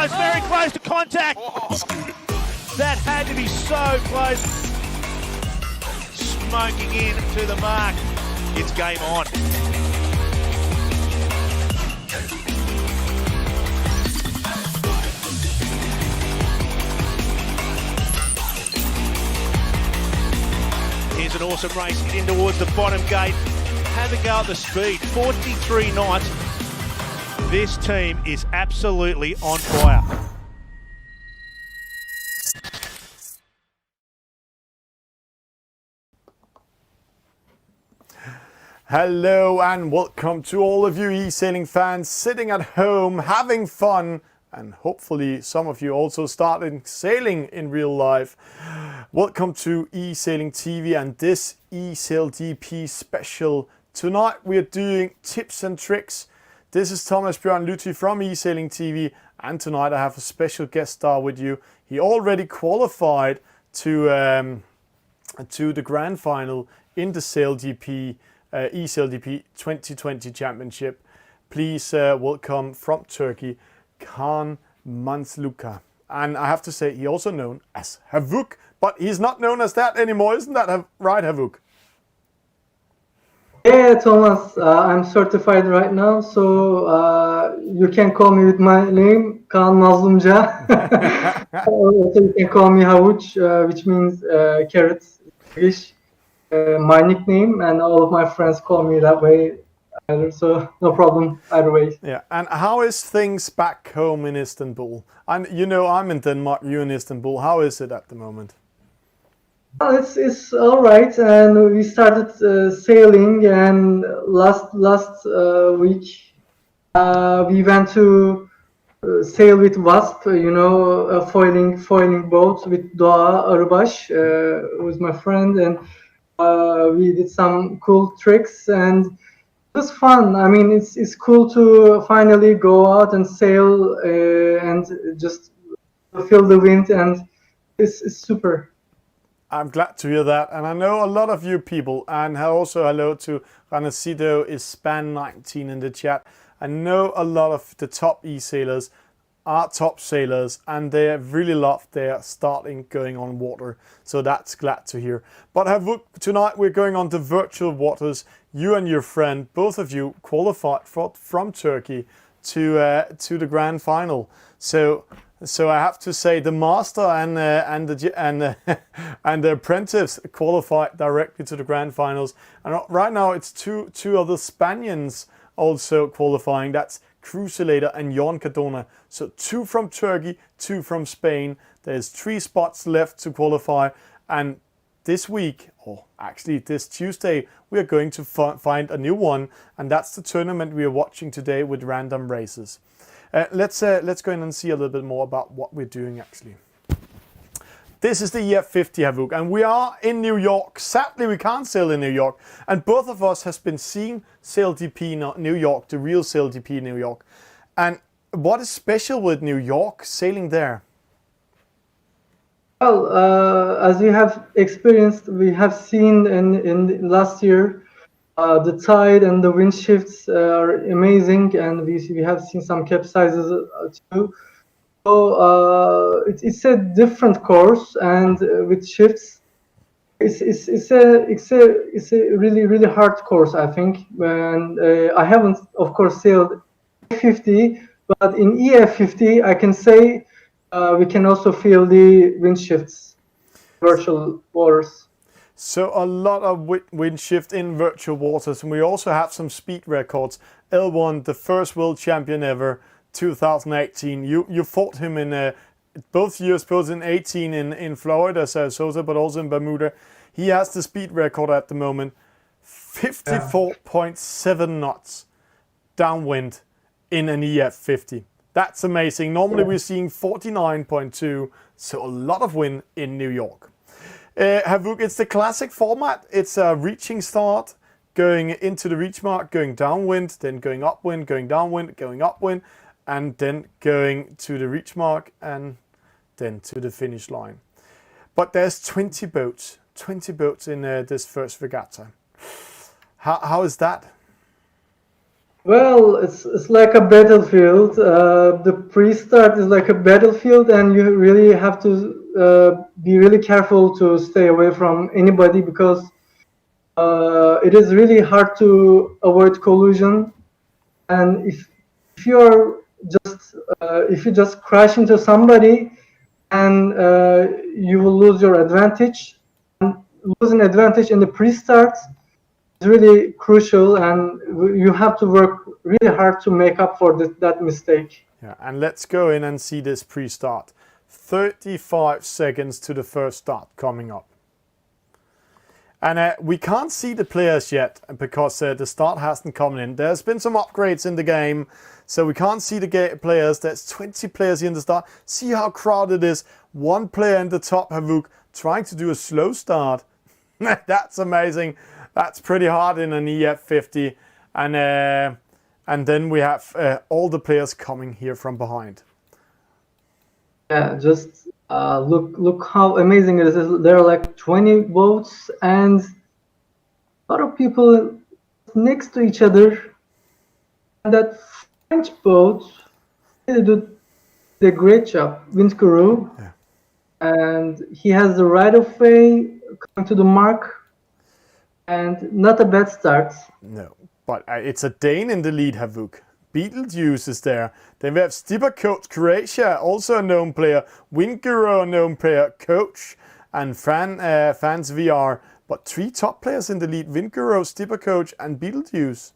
It's very close to contact. That had to be so close. Smoking in to the mark. It's game on. Here's an awesome race in towards the bottom gate. Have a go at the speed. 43 knots. This team is absolutely on fire. Hello and welcome to all of you eSailing fans sitting at home having fun, and hopefully some of you also started sailing in real life. Welcome to eSailing TV and this eSailGP special. Tonight we are doing tips and tricks. This is Thomas Bjørn Luthi from eSailing TV, and tonight I have a special guest star with you. He already qualified to the grand final in the eSailGP 2020 Championship. Please welcome from Turkey, Kaan Mansluka. And I have to say, he also known as Havoc, but he's not known as that anymore. Isn't that right, Havoc? Yeah, Thomas, I'm certified right now, so you can call me with my name, Kaan Mazlumca. Also, you can call me Havuç, which means carrot in English. My nickname, and all of my friends call me that way, so no problem either way. Yeah, and how is things back home in Istanbul? And you know, I'm in Denmark, you in Istanbul. How is it at the moment? Well, it's all right, and we started sailing, and last week we went to sail with Wasp, you know, a foiling boat with Doğa Arıbaş, who is my friend, and we did some cool tricks, and it was fun. I mean, it's cool to finally go out and sail and just feel the wind, and it's super. I'm glad to hear that, and I know a lot of you people, and also hello to Ranasido is Span 19 in the chat. I know a lot of the top e-sailers are top sailors, and they really love their starting going on water, so that's glad to hear. But tonight we're going on the virtual waters. You and your friend, both of you, qualified from Turkey to the grand final. So I have to say the master and the apprentice qualified directly to the grand finals. And right now it's two other Spaniards also qualifying. That's Crucilator and Jon Cardona. So 2 from Turkey, 2 from Spain. There's 3 spots left to qualify, and this week, or actually this Tuesday, we are going to find a new one, and that's the tournament we are watching today with random races. Let's go in and see a little bit more about what we're doing actually. This is the EF50 Havoc, and we are in New York. Sadly, we can't sail in New York, and both of us has been seeing eSailGP New York, the real eSailGP New York. And what is special with New York sailing there? Well, as we have experienced, we have seen in last year, the tide and the wind shifts are amazing, and we have seen some capsizes too. So it's a different course, and with shifts, it's a really hard course, I think. And I haven't, of course, sailed 50, but in EF50, I can say we can also feel the wind shifts, virtual waters. So a lot of wind shift in virtual waters, and we also have some speed records. L1, the first world champion ever, 2018. You fought him in both years, both in 18 in Florida, Sarasota, but also in Bermuda. He has the speed record at the moment, 54.7 knots downwind in an EF50. That's amazing. Normally we're seeing 49.2, so a lot of wind in New York. Havoc, it's the classic format. It's a reaching start, going into the reach mark, going downwind, then going upwind, going downwind, going upwind, and then going to the reach mark and then to the finish line. But there's 20 boats in this first regatta. How is that? Well, it's like a battlefield. The pre-start is like a battlefield, and you really have to be really careful to stay away from anybody, because it is really hard to avoid collision. And if you're just if you just crash into somebody, and you will lose your advantage. And losing advantage in the pre-start is really crucial, and you have to work really hard to make up for that mistake. Yeah, and let's go in and see this pre-start. 35 seconds to the first start coming up. And we can't see the players yet because the start hasn't come in. There's been some upgrades in the game, so we can't see the players. There's 20 players in the start. See how crowded it is. One player in the top, Havoc, trying to do a slow start. That's amazing. That's pretty hard in an EF50. And then we have all the players coming here from behind. Yeah, just look how amazing it is. There are like 20 boats and a lot of people next to each other. And that French boat, they did a great job, Wind Guru. Yeah. And he has the right of way coming to the mark, and not a bad start. No, but it's a Dane in the lead, Havoc. Beetlejuice is there. Then we have Stipper Coach Croatia, also a known player. Wind Guru, a known player. Coach and Fans VR. But 3 top players in the lead. Wind Guru, Stipper Coach and Beetlejuice.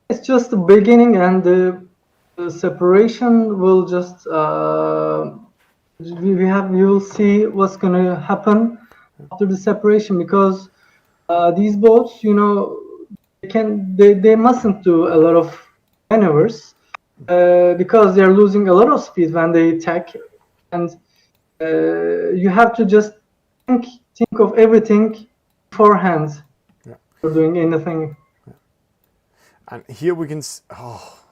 It's just the beginning, and the separation will just we will see what's gonna happen after the separation, because these boats, you know, they mustn't do a lot of maneuvers because they're losing a lot of speed when they attack, and you have to just think of everything beforehand. Yeah. For doing anything. Yeah. And here we can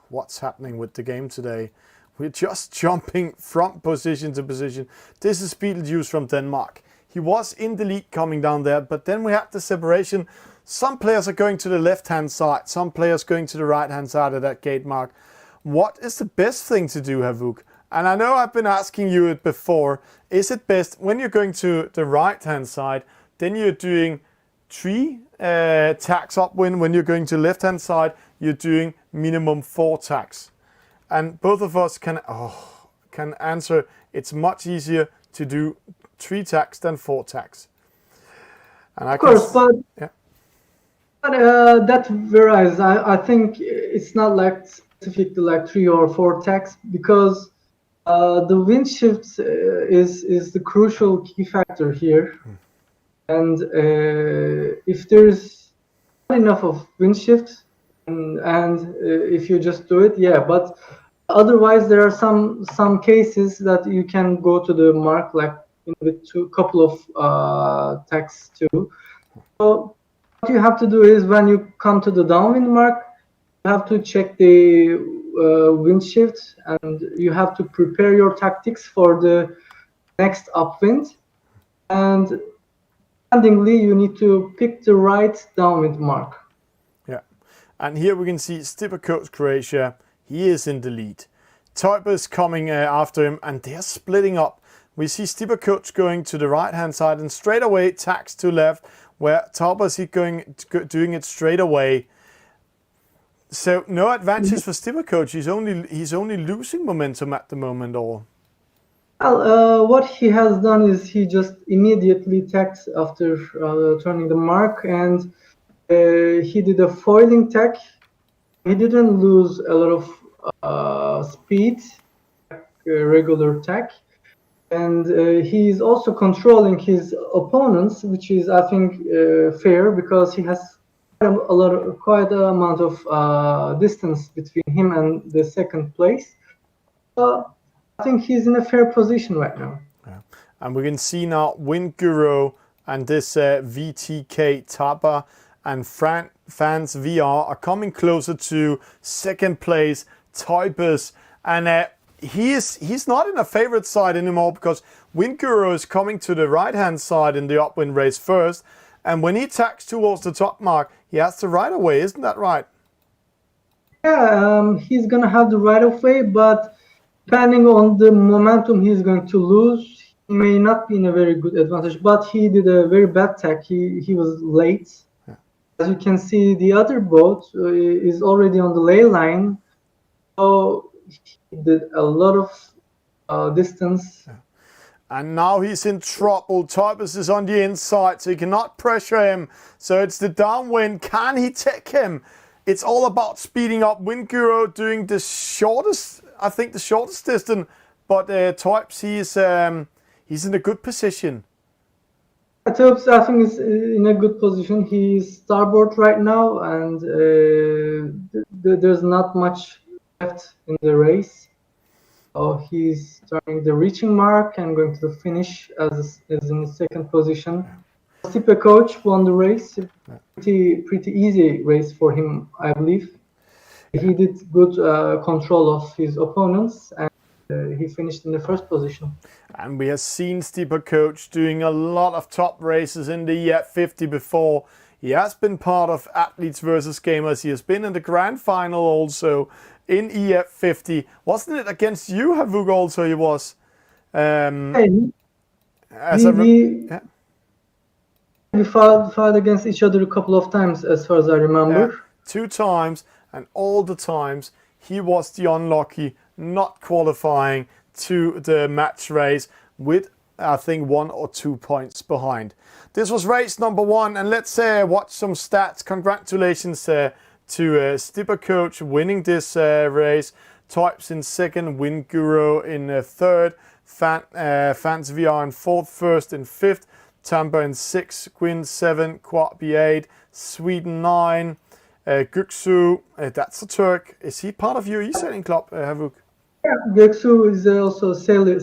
what's happening with the game today. We're just jumping from position to position. This is Beetlejuice from Denmark. He was in the lead coming down there, but then we had the separation. Some players are going to the left-hand side, some players going to the right-hand side of that gate mark. What is the best thing to do, Havoc? And I know I've been asking you it before. Is it best when you're going to the right-hand side, then you're doing 3 tacks upwind. When you're going to the left-hand side, you're doing minimum 4 tacks. And both of us can answer it's much easier to do 3 tacks than 4 tacks. And of course, but that varies. I think it's not like specific to like 3 or 4 tacks, because the wind shift is the crucial key factor here. And if there's not enough of wind shift, and if you just do it, yeah, but otherwise there are some cases that you can go to the mark like with a couple of tacks too. So what you have to do is, when you come to the downwind mark, you have to check the wind shift, and you have to prepare your tactics for the next upwind, and accordingly you need to pick the right downwind mark. Yeah, and here we can see Stipper Coach Croatia. He is in the lead. Teuber is coming after him, and they're splitting up. We see Stipper Coach going to the right-hand side, and straight away tacks to left, where Teuber is doing it straight away. So no advantage for Stipper Coach. He's only losing momentum at the moment, or Well, what he has done is he just immediately tacked after turning the mark, and he did a foiling tack. He didn't lose a lot of speed, regular tack, and he's also controlling his opponents, which is, I think, fair because he has quite a amount of distance between him and the second place. I think he's in a fair position right now. yeah. And we can see now Wind Guru and this VTK Tapa and Fans VR are coming closer to second place Typus, and he's not in a favorite side anymore because Wind Guru is coming to the right hand side in the upwind race first, and when he tacks towards the top mark, he has the right of way, isn't that right? Yeah, he's gonna have the right of way, but depending on the momentum he's going to lose, he may not be in a very good advantage. But he did a very bad tack. He was late. Yeah. As you can see, the other boat is already on the ley line, so he did a lot of distance. Yeah. And now he's in trouble. Typus is on the inside, so he cannot pressure him. So it's the downwind. Can he take him? It's all about speeding up. Wind Guru doing the shortest, I think the shortest distance, but Types, he's in a good position. Types, I think, is in a good position. He's starboard right now, and there's not much left in the race. So he's turning the reaching mark and going to the finish as in the second position. Stipe Coach won the race. Pretty easy race for him, I believe. He did good control of his opponents, and he finished in the first position. And we have seen Stipe Coach doing a lot of top races in the EF50 before. He has been part of Athletes versus Gamers. He has been in the grand final also in EF50. Wasn't it against you, Havoc, also he was? We fought against each other a couple of times, as far as I remember. Yeah, 2 times, and all the times he was the unlucky, not qualifying to the match race with, I think, 1 or 2 points behind. This was race number 1, and let's watch some stats. Congratulations to Stipe Coach winning this race. Types in second, Wind Guru in third, Fans VR in fourth, first in fifth, Tampa in 6, Quinn 7, Quabi 8, Sweden 9, Göksu, that's a Turk. Is he part of your eSailing club, Havoc? Yeah, Göksu is also a sailor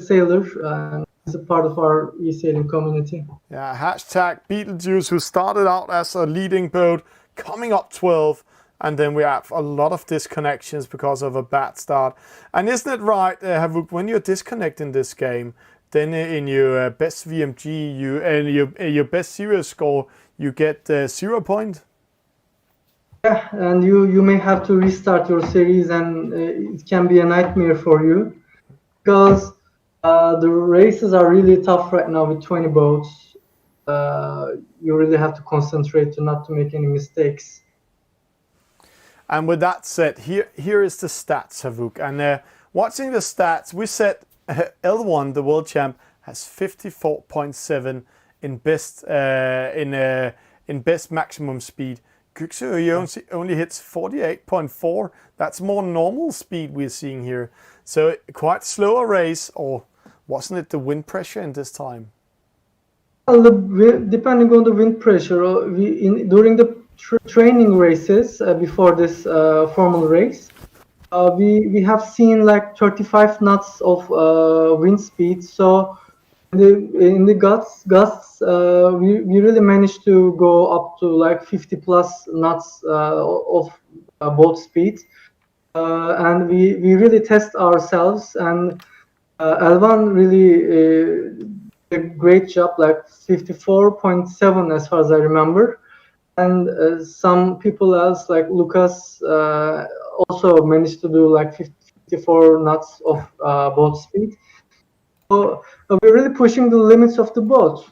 and is a part of our eSailing community. Yeah, hashtag Beetlejuice, who started out as a leading boat, coming up 12, and then we have a lot of disconnections because of a bad start. And isn't it right, Havoc, when you're disconnecting this game, then in your best VMG and your best serious score, you get 0 point. Yeah, and you may have to restart your series, and it can be a nightmare for you because the races are really tough right now with 20 boats. You really have to concentrate not to make any mistakes. And with that said, here is the stats, Havoc. And watching the stats, we said L1, the world champ, has 54.7 in best maximum speed. Göksu, he only hits 48.4. That's more normal speed we're seeing here. So quite slower race, or wasn't it the wind pressure in this time? Well, depending on the wind pressure, during the training races before this formal race, we have seen like 35 knots of wind speed. So in the gusts, we really managed to go up to like 50 plus knots of boat speed, and we really test ourselves. And Elvan really did a great job, like 54.7 as far as I remember. And some people else like Lucas also managed to do like 54 knots of boat speed. So we're really pushing the limits of the boat.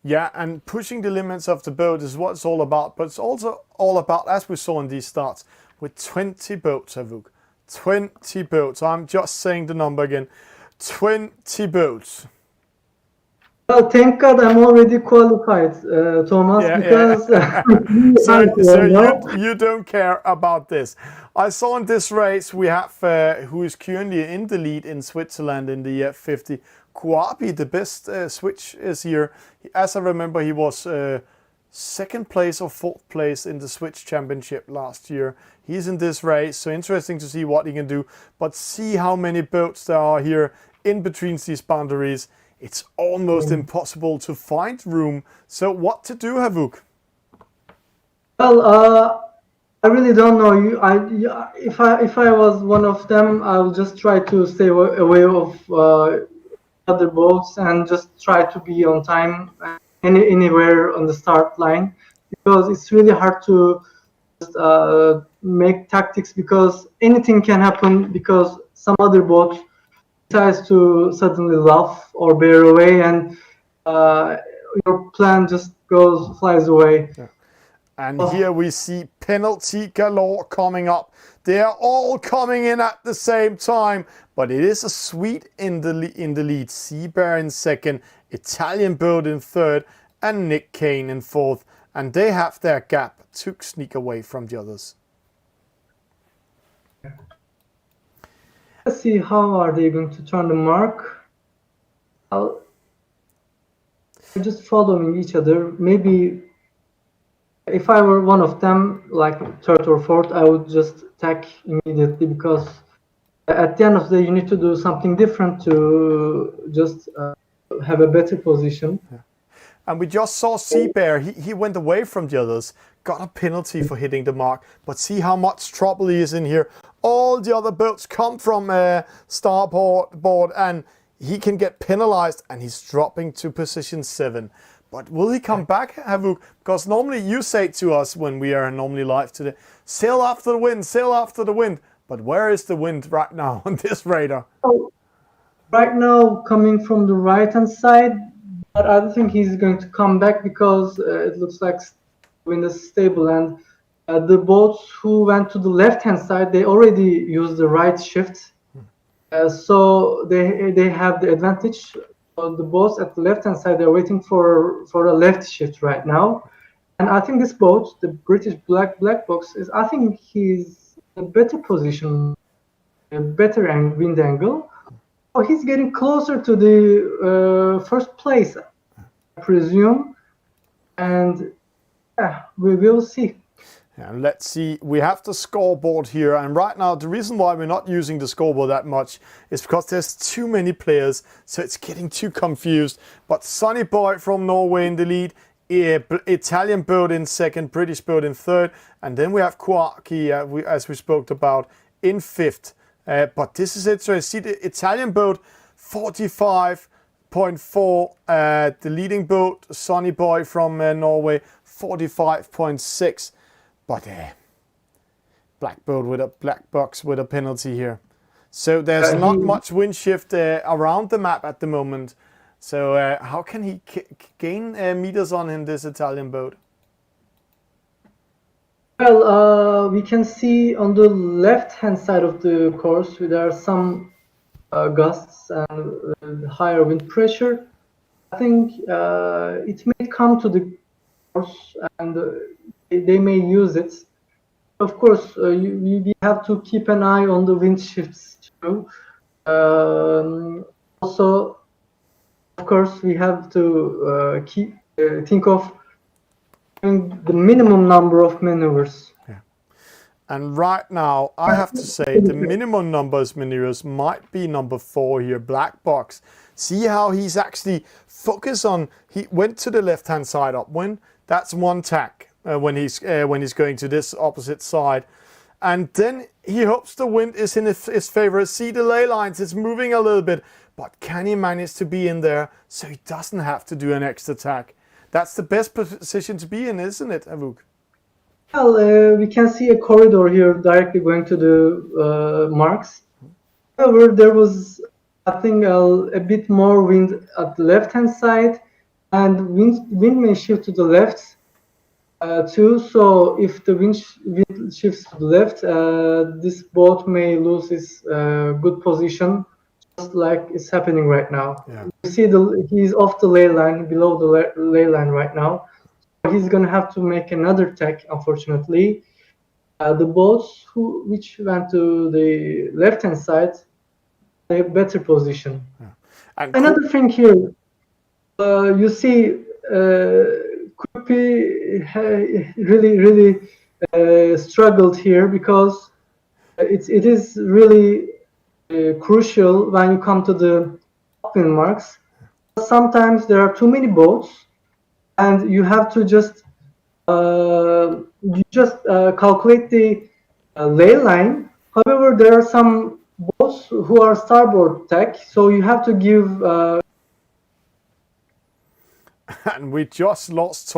Yeah, and pushing the limits of the boat is what it's all about. But it's also all about, as we saw in these starts, with 20 boats, Havoc. 20 boats. I'm just saying the number again. 20 boats. Well, thank God I'm already qualified, Thomas, Yeah, because yeah. So you don't care about this. I saw in this race we have who is currently in the lead in Switzerland in the F50. Kouapi, the best switch, is here. As I remember, he was second place or fourth place in the Switch Championship last year. He's in this race, so interesting to see what he can do. But see how many boats there are here in between these boundaries. It's almost impossible to find room. So what to do, Havoc? Well, I really don't know. If I was one of them, I would just try to stay away of other boats and just try to be on time anywhere on the start line, because it's really hard to just make tactics, because anything can happen, because some other boat decides to suddenly laugh or bear away, and your plan just flies away. Yeah. And here we see penalty galore coming up. They are all coming in at the same time, but it is a sweet in the lead. Seabear in second, Italian boat in third, and Nick Kane in fourth. And they have their gap to sneak away from the others. Let's see, how are they going to turn the mark? They're just following each other. Maybe if I were one of them, like third or fourth, I would just tack immediately, because at the end of the day, you need to do something different to just have a better position. Yeah. And we just saw Seabear. He went away from the others, got a penalty for hitting the mark. But see how much trouble he is in here. All the other boats come from starboard, and he can get penalized, and he's dropping to position 7. But will he come back, Havoc? Because normally you say to us when we are normally live today, sail after the wind, sail after the wind. But where is the wind right now on this radar? Right now, coming from the right-hand side, but I don't think he's going to come back, because it looks like the wind is stable, and the boats who went to the left-hand side, they already used the right shift, so they have the advantage. The boats at the left-hand side, they're waiting for a left shift right now, and I think this boat, the British black box, I think he's in a better position, a better wind angle. Oh, he's getting closer to the first place, I presume, and we will see. And let's see, we have the scoreboard here, and right now the reason why we're not using the scoreboard that much is because there's too many players, so it's getting too confused. But Sonny Boy from Norway in the lead, Italian boat in second, British boat in third, and then we have Kouapi, as we spoke about, in fifth. But this is interesting. See the Italian boat, 45.4. The leading boat, Sonny Boy from Norway, 45.6. But black box with a penalty here. So there's not much wind shift around the map at the moment. So how can he gain meters on him, this Italian boat? Well, we can see on the left-hand side of the course there are some gusts and higher wind pressure. I think it may come to the course, and they may use it. Of course, we have to keep an eye on the wind shifts too. Also, of course, we have to think of the minimum number of maneuvers. Yeah. And right now, I have to say the minimum numbers maneuvers might be number 4 here, black box. See how he's actually focused on. He went to the left-hand side upwind. That's one tack. When he's going to this opposite side, and then he hopes the wind is in his favor. See the ley lines, it's moving a little bit, but can he manage to be in there so he doesn't have to do an extra tack? That's the best position to be in, isn't it, Havoc? Well, we can see a corridor here directly going to the marks. However, there was, I think, a bit more wind at the left-hand side, and wind may shift to the left. too. So if the wind shifts to the left, this boat may lose its good position, just like it's happening right now. Yeah. You see, he's off the ley line, below the ley line right now. He's gonna have to make another tack, unfortunately. The boats which went to the left-hand side, a better position. Yeah. And Another thing here, you see, Kupi really struggled here because it is really crucial when you come to the upwind marks. Sometimes there are too many boats, and you have to just calculate the ley line. However, there are some boats who are starboard tack, so you have to give. And we just lost,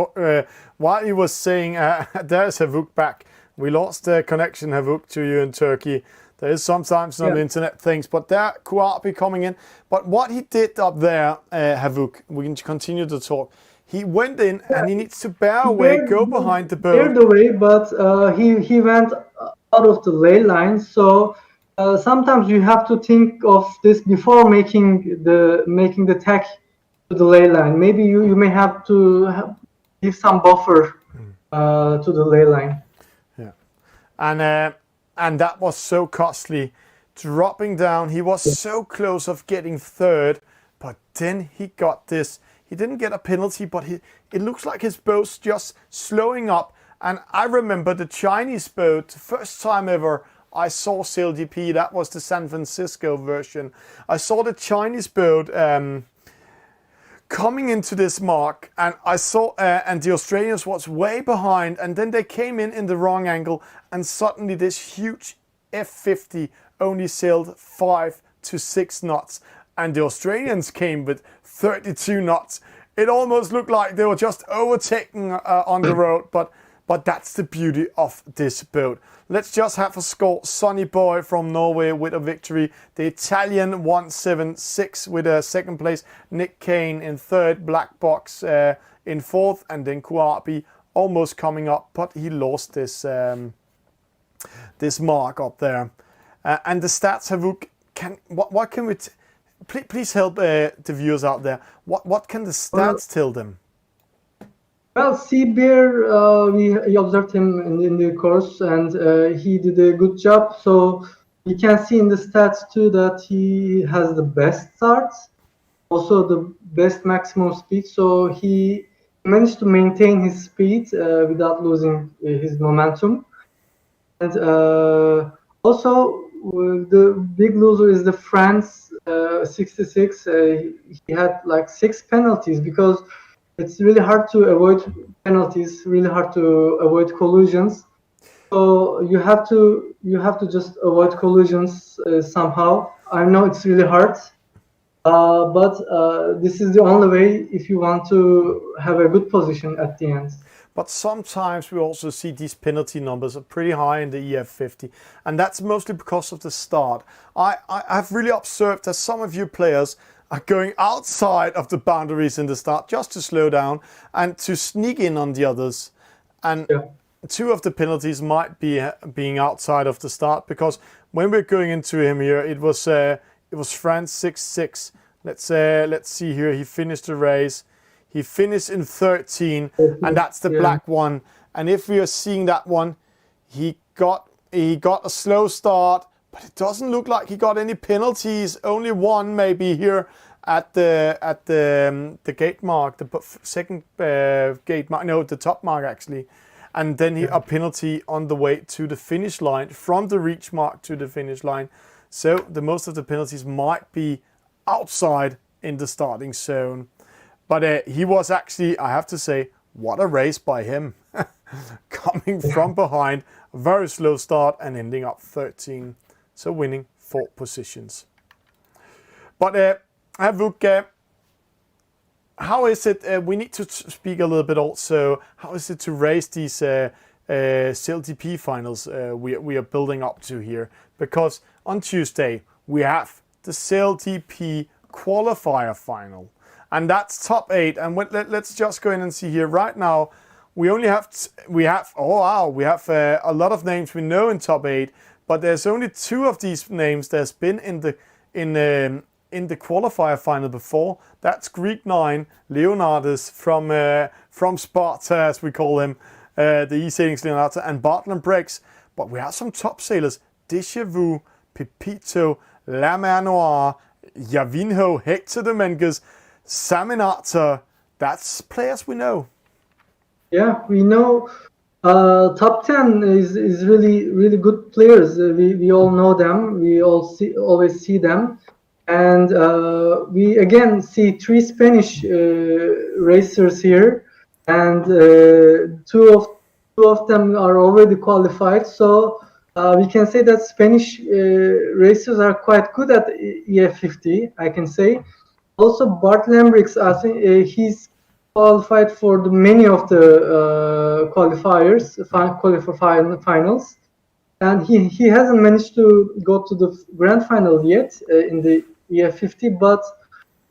while he was saying, there's Havoc back. We lost the connection, Havoc, to you in Turkey. There is sometimes some internet things, but there, Kuapi coming in. But what he did up there, Havoc, we can continue to talk. He went in and he needs to bear away, go behind the boat. Bared away, but he went out of the ley line. So sometimes you have to think of this before making the tack to the ley line. Maybe you may have to give some buffer to the ley line. Yeah, and that was so costly. Dropping down, he was so close of getting third, but then he got this. He didn't get a penalty, but it looks like his boat's just slowing up. And I remember the Chinese boat, first time ever I saw eSailGP, that was the San Francisco version. I saw the Chinese boat coming into this mark, and I saw, and the Australians was way behind, and then they came in the wrong angle, and suddenly this huge F50 only sailed 5 to 6 knots, and the Australians came with 32 knots. It almost looked like they were just overtaking on the road, but that's the beauty of this boat. Let's just have a score. Sonny Boy from Norway with a victory. The Italian 176 with a second place. Nick Kane in third. Black Box in fourth, and then Kuapi almost coming up, but he lost this this mark up there. And the stats, Havoc, what can we? Please help the viewers out there. What can the stats tell them? Well, Seabear, we observed him in the course, and he did a good job. So you can see in the stats too that he has the best starts, also the best maximum speed. So he managed to maintain his speed without losing his momentum. And also, the big loser is the France 66. He had like 6 penalties because it's really hard to avoid penalties, really hard to avoid collisions. So you have to just avoid collisions somehow. I know it's really hard, but this is the only way if you want to have a good position at the end. But sometimes we also see these penalty numbers are pretty high in the EF50, and that's mostly because of the start. I've really observed that some of you players are going outside of the boundaries in the start just to slow down and to sneak in on the others. And 2 of the penalties might be being outside of the start, because when we're going into him here, it was France 6-6. Let's see here. He finished the race. He finished in 13, and that's the black one. And if we are seeing that one, he got a slow start, but it doesn't look like he got any penalties. Only one maybe here at the gate mark, the second gate mark. No, the top mark actually. And then a penalty on the way to the finish line, from the reach mark to the finish line. So the most of the penalties might be outside in the starting zone. But he was actually, I have to say, what a race by him. Coming from behind, a very slow start and ending up 13. So winning 4 positions. But Havoc, how is it, we need to speak a little bit also, how is it to race these eSailGP finals we are building up to here? Because on Tuesday, we have the eSailGP Qualifier final. And that's top 8. And let's just go in and see here. Right now, we only have a lot of names we know in top 8, but there's only 2 of these names that's been in the qualifier final before. That's Greek 9 Leonardis from Sparta, as we call him, the eSailing's Leonardis, and Bartland Briggs. But we have some top sailors: Deja Vu, Pepito, La Mer Noire, Javinho, Hector Dominguez, Saminata. That's players we know. Yeah, we know. Top 10 is really good players. We all know them. We always see them, and we again see 3 Spanish racers here, and two of them are already qualified. So we can say that Spanish racers are quite good at EF50. I can say. Also, Bart Lambrix, I think he's qualified for many of the qualifiers, finals, and he hasn't managed to go to the grand final yet in the EF50. But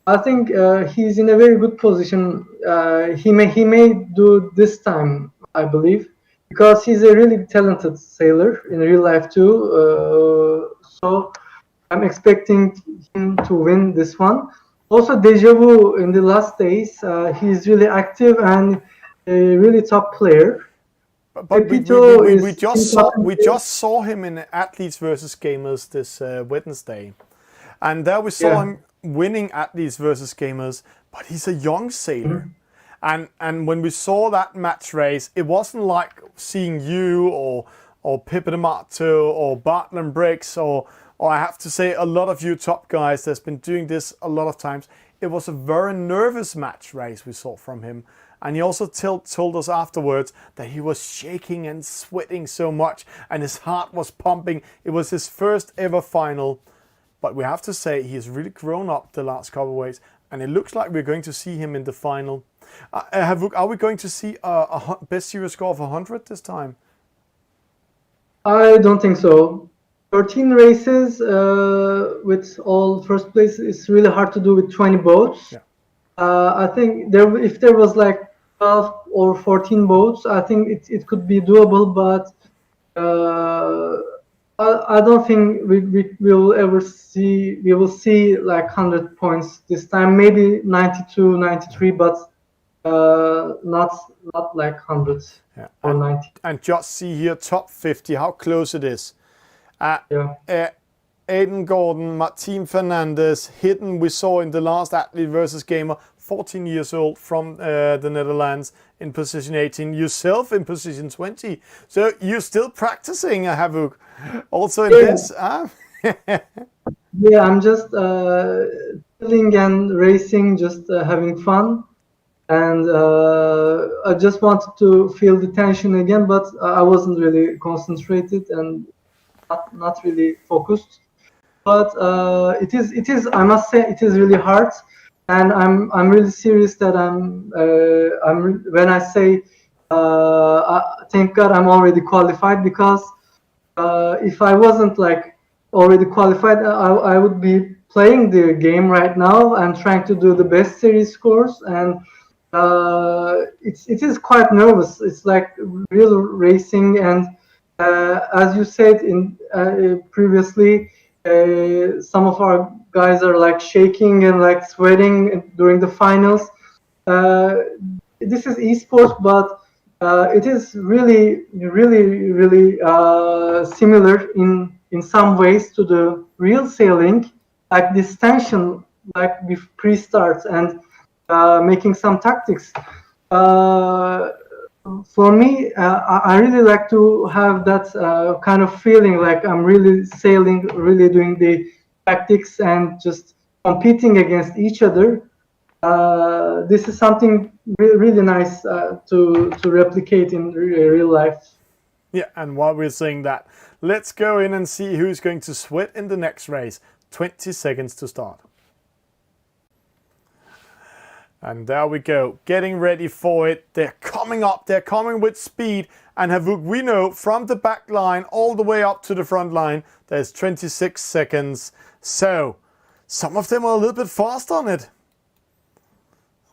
I think he's in a very good position. He may do this time, I believe, because he's a really talented sailor in real life too. So I'm expecting him to win this one. Also, Deja Vu in the last days, he's really active and a really top player. But we just saw him in Athletes versus Gamers this Wednesday, and there we saw him winning Athletes versus Gamers. But he's a young sailor, and when we saw that match race, it wasn't like seeing you or Pipe D'Amato or Bartland Briggs or I have to say, a lot of you top guys that's been doing this a lot of times. It was a very nervous match race we saw from him. And he also told us afterwards that he was shaking and sweating so much and his heart was pumping. It was his first ever final. But we have to say, he has really grown up the last couple of weeks. And it looks like we're going to see him in the final. Are we going to see a best series score of 100 this time? I don't think so. 13 races with all first place is really hard to do with 20 boats. Yeah. I think if there was like 12 or 14 boats, I think it could be doable, but I don't think we will see like 100 points this time. Maybe 92, 93, but not like 100 or 90. And just see here top 50 how close it is. Aidan Gordon, Martin Fernandez, hidden we saw in the last Athlete versus Gamer, 14 years old from the Netherlands in position 18, yourself in position 20. So you're still practicing, Havoc, also in this? Yeah, I'm just chilling and racing, just having fun. And I just wanted to feel the tension again, but I wasn't really concentrated and not really focused. But it is I must say it is really hard, and I'm really serious that when I say thank God I'm already qualified, because if I wasn't like already qualified, I would be playing the game right now and trying to do the best series scores, and it is quite nervous. It's like real racing, and as you said in previously, some of our guys are like shaking and like sweating during the finals. This is esports, but it is really similar in some ways to the real sailing, like this tension, like with pre-starts and making some tactics. For me, I really like to have that kind of feeling, like I'm really sailing, really doing the tactics and just competing against each other. This is something really nice to replicate in real life. Yeah, and while we're saying that, let's go in and see who's going to sweat in the next race. 20 seconds to start. And there we go, getting ready for it. They're coming up, they're coming with speed. And Havoc, we know from the back line all the way up to the front line, there's 26 seconds. So, some of them are a little bit fast on it.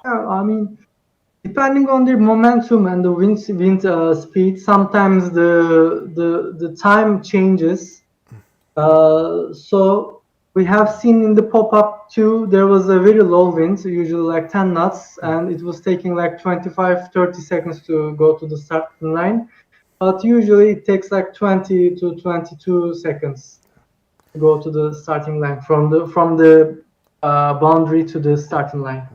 Yeah, I mean, depending on the momentum and the wind speed, sometimes the time changes. So we have seen in the pop-up too, there was a very low wind, usually like 10 knots, and it was taking like 25-30 seconds to go to the starting line. But usually it takes like 20 to 22 seconds to go to the starting line from the boundary to the starting line.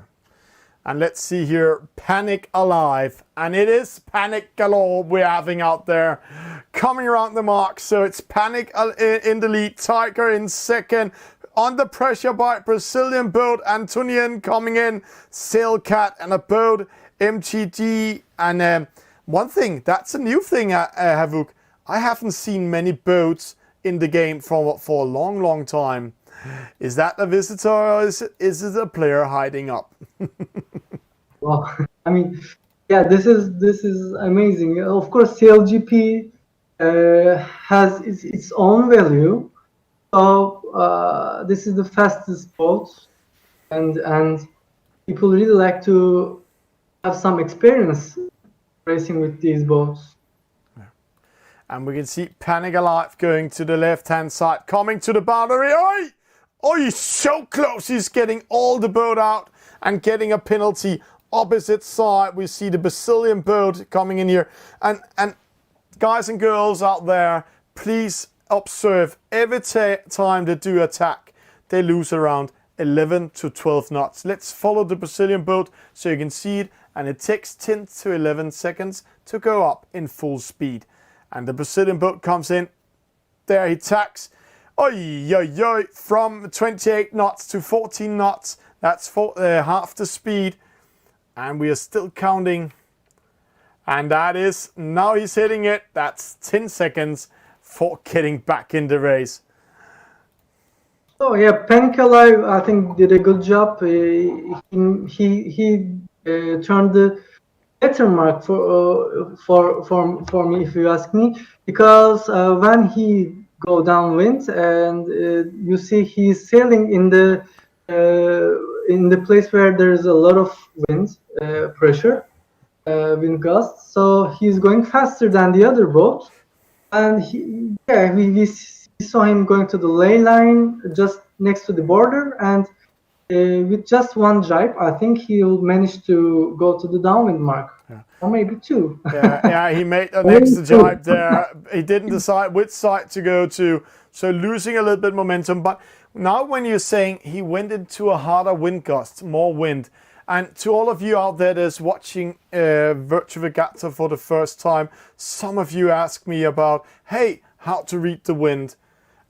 And let's see here, Panic Alive. And it is Panic galore we're having out there. Coming around the mark. So it's Panic in the lead, Tiger in second. Under pressure by Brazilian boat, Antonian coming in, Sailcat and a boat, MTG. And one thing, that's a new thing, Havoc. I haven't seen many boats in the game for a long, long time. Is that a visitor or is it a player hiding up? Well, I mean, yeah, this is amazing. Of course, eSailGP has its own value. So this is the fastest boat, and people really like to have some experience racing with these boats. And we can see Panic Alive going to the left-hand side, coming to the boundary. Oi! Oh, he's so close. He's getting all the boat out and getting a penalty. Opposite side, we see the Brazilian boat coming in here. And guys and girls out there, please observe every time they do attack, they lose around 11 to 12 knots. Let's follow the Brazilian boat so you can see it. And it takes 10 to 11 seconds to go up in full speed. And the Brazilian boat comes in. There he tacks. Oi, oi, oi, from 28 knots to 14 knots. That's half the speed. And we are still counting. And that is, now he's hitting it. That's 10 seconds for getting back in the race. Oh yeah, Panic Alive, I think, did a good job. He turned the better mark for me, if you ask me, because when he go downwind and you see he's sailing in the place where there's a lot of wind pressure, wind gusts, so he's going faster than the other boat, and we saw him going to the ley line just next to the border, and with just one drive, I think he'll manage to go to the downwind mark. Yeah. Or maybe two. yeah, he made an extra drive there. He didn't decide which side to go to, so losing a little bit momentum. But now when you're saying he went into a harder wind gust, more wind, and to all of you out there that's watching Virtual Regatta for the first time, some of you ask me about, hey, how to read the wind.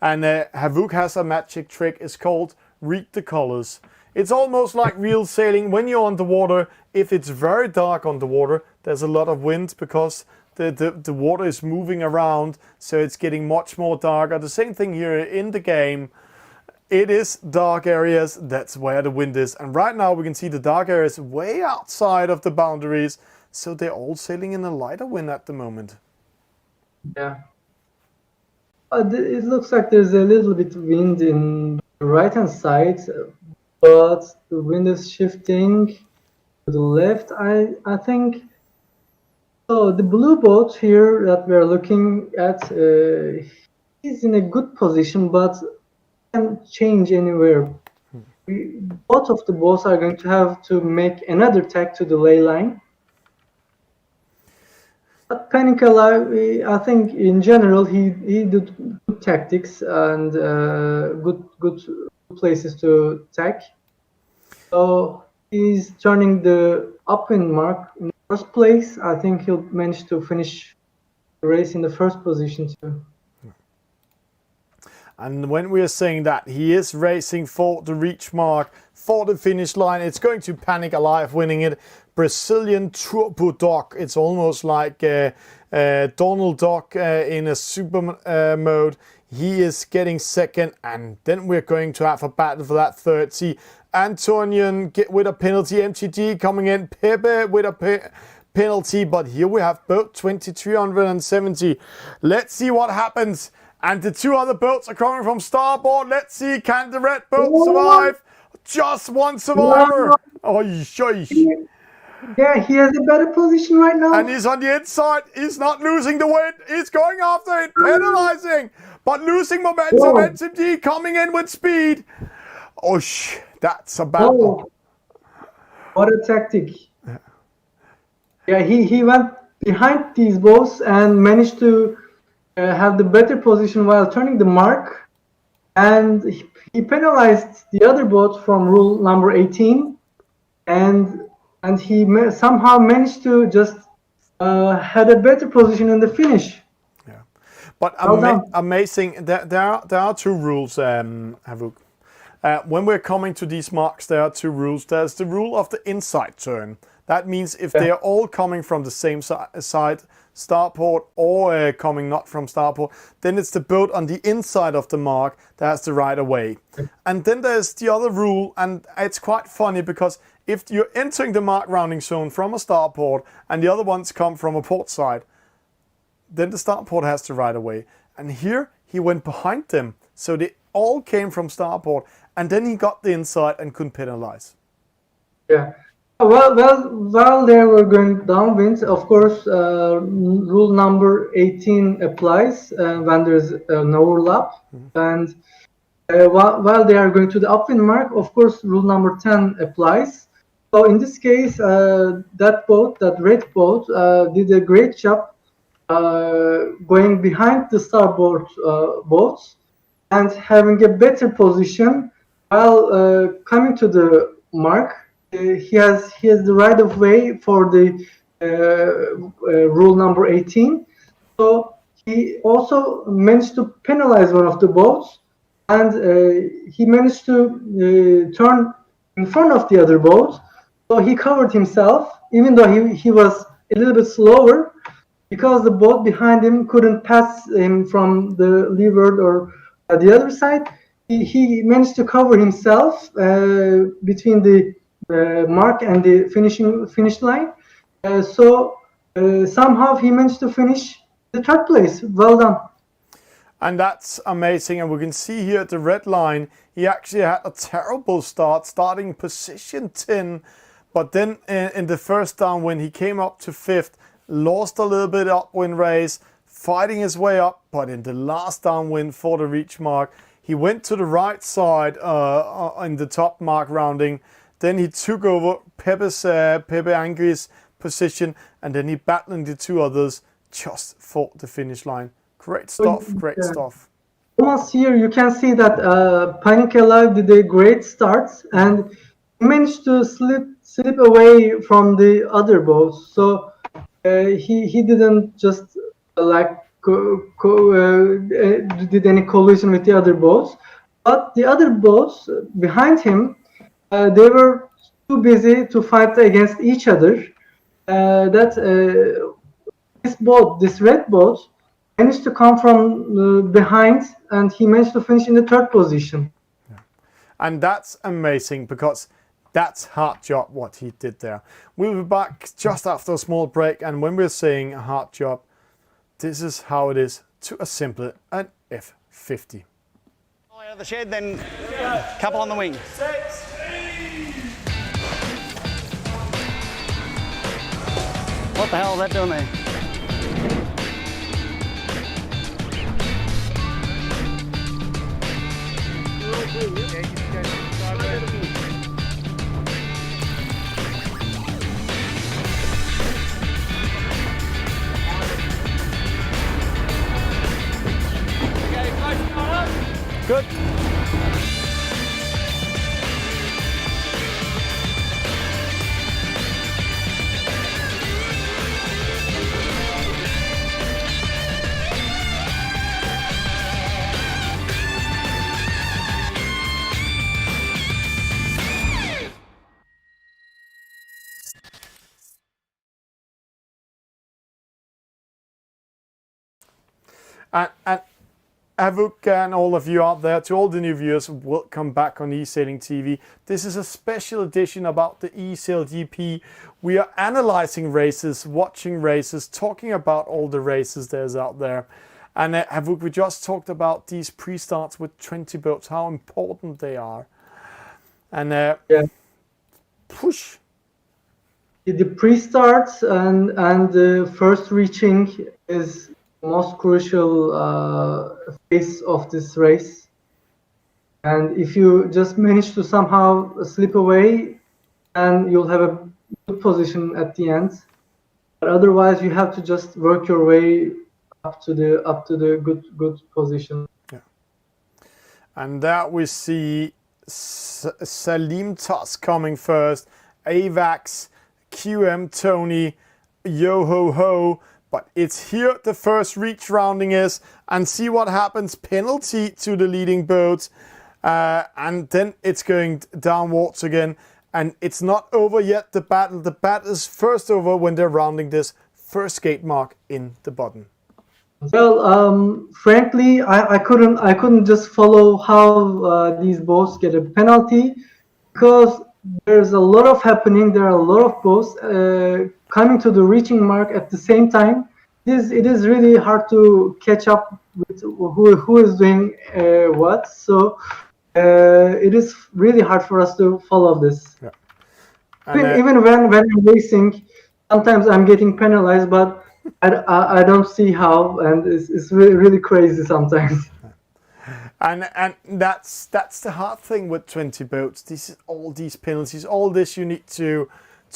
And Havoc has a magic trick. It's called read the colors. It's almost like real sailing. When you're underwater, if it's very dark underwater, there's a lot of wind because the water is moving around, so it's getting much more darker. The same thing here in the game. It is dark areas, that's where the wind is. And right now we can see the dark areas way outside of the boundaries, so they're all sailing in a lighter wind at the moment. Yeah. It looks like there's a little bit of wind in the right-hand side, but the wind is shifting to the left, I think. So the blue boat here that we're looking at, is in a good position, but can change anywhere. Both of the boats are going to have to make another tack to the ley line. But Panic Alive, I think in general he did good tactics and good places to tack. So he's turning the upwind mark in the first place. I think he'll manage to finish the race in the first position too. And when we are saying that he is racing for the reach mark, for the finish line, it's going to Panic Alive winning it. Brazilian Turbo Dog. It's almost like Donald Duck in a super mode. He is getting second, and then we're going to have a battle for that third. See, Antonian with a penalty, MTG coming in, Pepe with a penalty, but here we have boat 2370. Let's see what happens. And the two other boats are coming from starboard. Let's see, can the red boat survive? Just one survivor. Oh, sheesh. Yeah, he has a better position right now. And he's on the inside. He's not losing the wind. He's going after it, penalizing, but losing momentum. Whoa. SMG coming in with speed. Oh, that's a battle. Oh, what a tactic. Yeah, he went behind these boats and managed to have the better position while turning the mark. And he penalized the other boat from rule number 18. And he somehow managed to just had a better position in the finish. Yeah, but Well amazing. There are two rules, Havoc. When we're coming to these marks, there are two rules. There's the rule of the inside turn. That means if they're all coming from the same side, starport, or coming not from starport, then it's the boat on the inside of the mark that has the right of way. And then there's the other rule, and it's quite funny because if you're entering the mark rounding zone from a starport and the other ones come from a port side, then the starport has the right of way. And here he went behind them, so they all came from starport, and then he got the inside and couldn't penalize. Yeah. Well, while they were going downwind, of course, rule number 18 applies when there's an overlap. And while they are going to the upwind mark, of course, rule number 10 applies. So in this case, that boat, that red boat, did a great job going behind the starboard boats and having a better position while coming to the mark. He has the right of way for the rule number 18. So he also managed to penalize one of the boats, and he managed to turn in front of the other boat. So he covered himself, even though he was a little bit slower, because the boat behind him couldn't pass him from the leeward or the other side. He managed to cover himself between the mark and the finish line. So somehow he managed to finish the third place. Well done. And that's amazing. And we can see here at the red line, he actually had a terrible start, starting position 10. But then in the first downwind, he came up to 5th, lost a little bit upwind race, fighting his way up. But in the last downwind for the reach mark, he went to the right side in the top mark rounding. Then he took over Pepe Angri's position, and then he battled the two others just for the finish line. Great stuff, great stuff. Almost here you can see that Panic Alive did a great start and managed to slip away from the other boats. So he didn't just did any collision with the other boats, but the other boats behind him, they were too busy to fight against each other. This red boat, managed to come from behind, and he managed to finish in the third position. Yeah. And that's amazing, because that's hard job what he did there. We'll be back just after a small break, and when we're saying a hard job, this is how it is to assemble an F50. Out of the shed, then couple on the wing. What the hell is that doing there? Good. And Havoc and all of you out there, to all the new viewers, welcome back on eSailing TV. This is a special edition about the eSailGP. We are analyzing races, watching races, talking about all the races there's out there. And Havoc, we just talked about these pre-starts with 20 boats, how important they are. And push. the pre-start and the first reaching is the most crucial phase of this race. And if you just manage to somehow slip away, then you'll have a good position at the end. But otherwise, you have to just work your way up to the good position. Yeah. And there we see Salim Tusk coming first, Avax, QM Tony, Yo Ho Ho. But it's here the first reach rounding is, and see what happens. Penalty to the leading boat, and then it's going downwards again. And it's not over yet, the battle. The battle is first over when they're rounding this first gate mark in the bottom. Well, frankly, I couldn't just follow how these boats get a penalty, because there's a lot of happening. There are a lot of boats coming to the reaching mark at the same time. It is really hard to catch up with who is doing what. So it is really hard for us to follow this. Yeah. Even when I'm racing, sometimes I'm getting penalized, but I don't see how, and it's really crazy sometimes. And that's the hard thing with 20 boats. All these penalties, all this you need to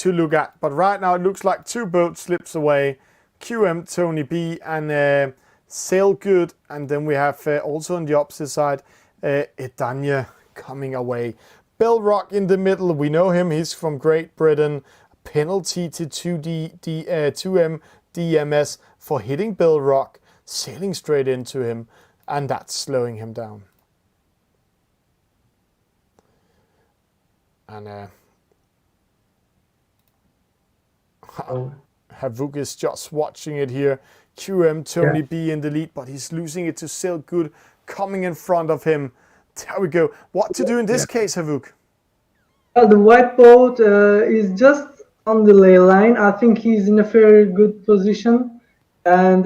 look at. But right now it looks like 2 boats slips away. QM Tony B and Sail Good, and then we have also on the opposite side Edanya coming away. Bill Rock in the middle, we know him. He's from Great Britain. Penalty to 2M DMS for hitting Bill Rock, sailing straight into him, and that's slowing him down. And Havoc is just watching it here. QM Tony B in the lead, but he's losing it to Sail Good coming in front of him. There we go. What to do in this case, Havoc? Well, the white boat is just on the ley line. I think he's in a very good position, and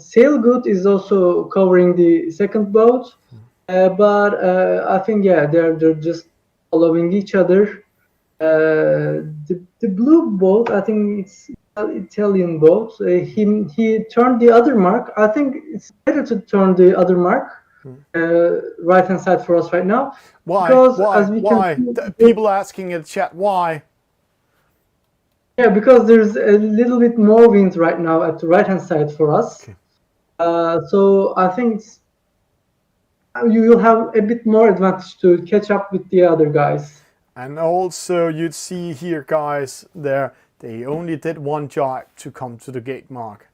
Sail Good is also covering the second boat. But I think they're just following each other. The blue boat, I think it's an Italian boat. He turned the other mark. I think it's better to turn the other mark. Right hand side for us right now. Why? Because why? People asking in the chat why. Yeah, because there's a little bit more wind right now at the right hand side for us. Okay. So I think you will have a bit more advantage to catch up with the other guys. And also you'd see here, guys, they only did 1 jibe to come to the gate mark.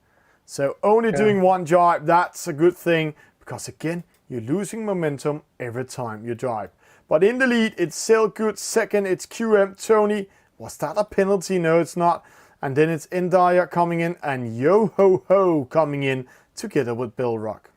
So only doing 1 jibe, that's a good thing, because again, you're losing momentum every time you drive. But in the lead, it's Sail Good. Second, it's QM Tony. Was that a penalty? No, it's not. And then it's Endaya coming in and Yo Ho Ho coming in together with Bill Rock.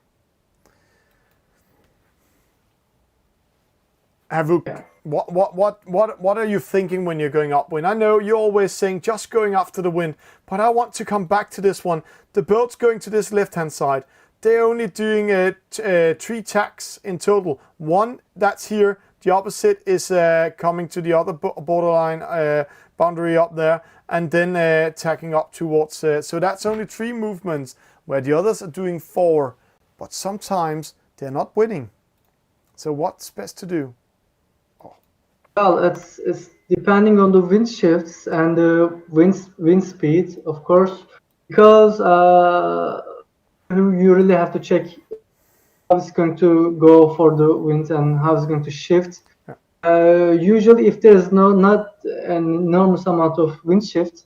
Havoc, what are you thinking when you're going upwind? I know you're always saying just going after the wind, but I want to come back to this one. The boat's going to this left-hand side. They're only doing 3 tacks in total. 1 that's here. The opposite is coming to the other borderline boundary up there, and then tacking up towards. So that's only 3 movements, where the others are doing 4. But sometimes they're not winning. So what's best to do? Well, it's depending on the wind shifts and the wind speed, of course, because you really have to check how it's going to go for the wind and how it's going to shift. Usually, if there's not an enormous amount of wind shift,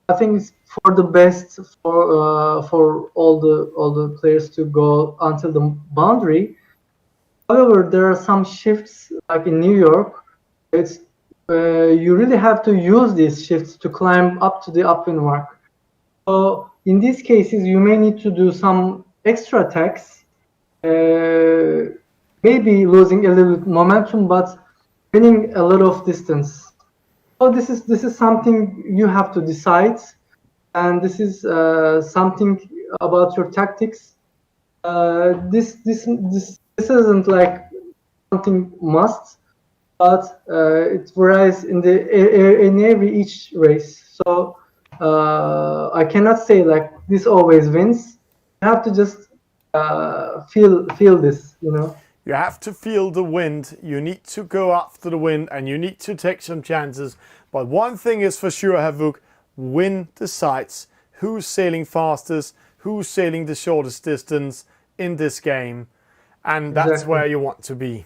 I think it's for the best for all the players to go until the boundary. However, there are some shifts, like in New York. It's you really have to use these shifts to climb up to the upwind mark. So in these cases, you may need to do some extra tacks, maybe losing a little bit momentum, but winning a lot of distance. So this is something you have to decide, and this is something about your tactics. This isn't like something must, but it varies in every each race. So I cannot say like this always wins. You have to just feel this, you know. You have to feel the wind, you need to go after the wind, and you need to take some chances. But one thing is for sure, Havoc, wind decides who's sailing fastest, who's sailing the shortest distance in this game. And that's Exactly. where you want to be.